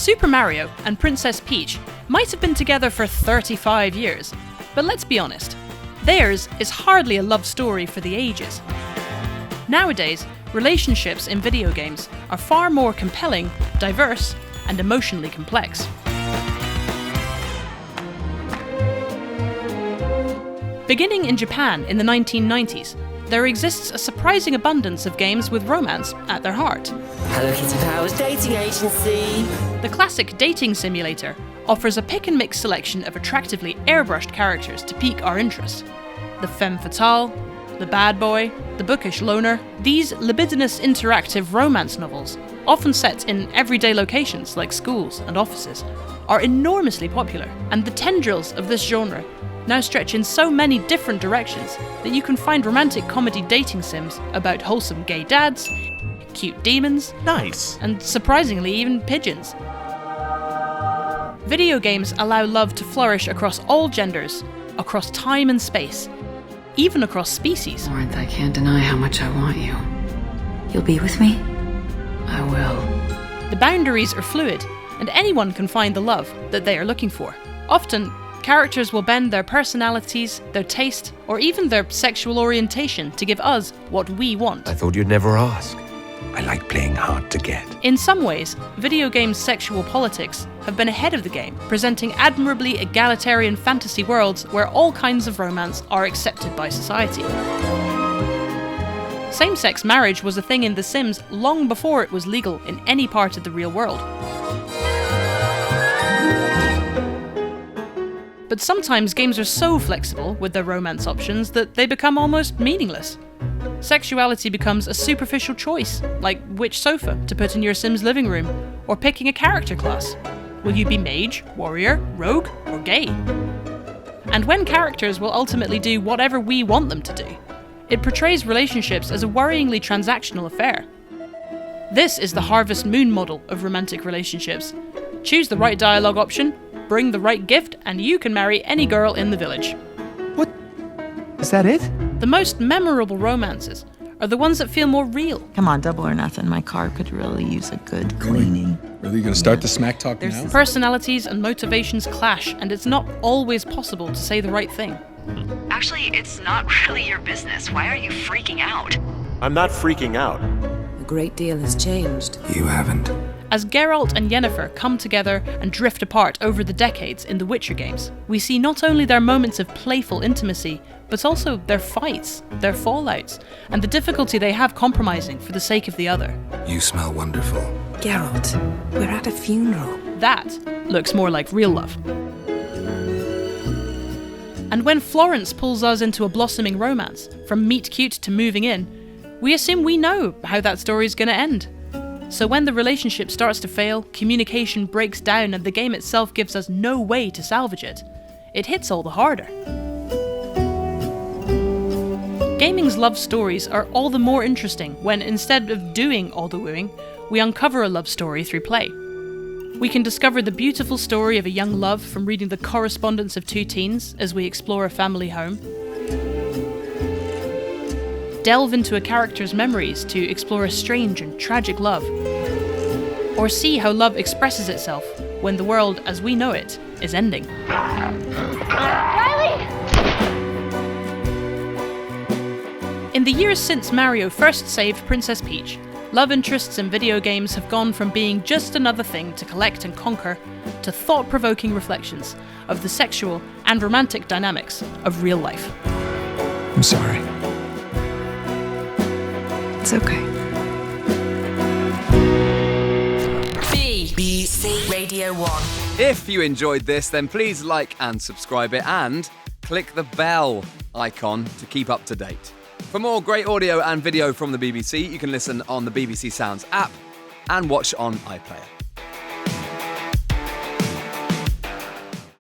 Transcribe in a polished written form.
Super Mario and Princess Peach might have been together for 35 years, but let's be honest, theirs is hardly a love story for the ages. Nowadays, relationships in video games are far more compelling, diverse, and emotionally complex. Beginning in Japan in the 1990s, there exists a surprising abundance of games with romance at their heart. Hello Kitty Powers Dating Agency. The classic dating simulator offers a pick-and-mix selection of attractively airbrushed characters to pique our interest. The femme fatale, the bad boy, the bookish loner. These libidinous interactive romance novels, often set in everyday locations like schools and offices, are enormously popular, and the tendrils of this genre now stretch in so many different directions that you can find romantic comedy dating sims about wholesome gay dads, cute demons, nice, and surprisingly even pigeons. Video games allow love to flourish across all genders, across time and space, even across species. Florence, I can't deny how much I want you. You'll be with me? I will. The boundaries are fluid, and anyone can find the love that they are looking for. Often, characters will bend their personalities, their taste, or even their sexual orientation to give us what we want. I thought you'd never ask. I like playing hard to get. In some ways, video games' sexual politics have been ahead of the game, presenting admirably egalitarian fantasy worlds where all kinds of romance are accepted by society. Same-sex marriage was a thing in The Sims long before it was legal in any part of the real world. But sometimes games are so flexible with their romance options that they become almost meaningless. Sexuality becomes a superficial choice, like which sofa to put in your Sim's living room, or picking a character class. Will you be mage, warrior, rogue, or gay? And when characters will ultimately do whatever we want them to do, it portrays relationships as a worryingly transactional affair. This is the Harvest Moon model of romantic relationships. Choose the right dialogue option, bring the right gift, and you can marry any girl in the village. What? Is that it? The most memorable romances are the ones that feel more real. Come on, double or nothing. My car could really use a good cleaning. Really gonna start the smack talk now? Personalities and motivations clash, and it's not always possible to say the right thing. Actually, it's not really your business. Why are you freaking out? I'm not freaking out. A great deal has changed. You haven't. As Geralt and Yennefer come together and drift apart over the decades in the Witcher games, we see not only their moments of playful intimacy, but also their fights, their fallouts, and the difficulty they have compromising for the sake of the other. You smell wonderful. Geralt, we're at a funeral. That looks more like real love. And when Florence pulls us into a blossoming romance, from meet cute to moving in, we assume we know how that story's gonna end. So when the relationship starts to fail, communication breaks down, and the game itself gives us no way to salvage it, it hits all the harder. Gaming's love stories are all the more interesting when, instead of doing all the wooing, we uncover a love story through play. We can discover the beautiful story of a young love from reading the correspondence of two teens as we explore a family home. Delve into a character's memories to explore a strange and tragic love. Or see how love expresses itself when the world as we know it is ending. Riley! In the years since Mario first saved Princess Peach, love interests in video games have gone from being just another thing to collect and conquer to thought-provoking reflections of the sexual and romantic dynamics of real life. I'm sorry. It's okay. BBC Radio 1. If you enjoyed this, then please like and subscribe it, and click the bell icon to keep up to date. For more great audio and video from the BBC, you can listen on the BBC Sounds app and watch on iPlayer.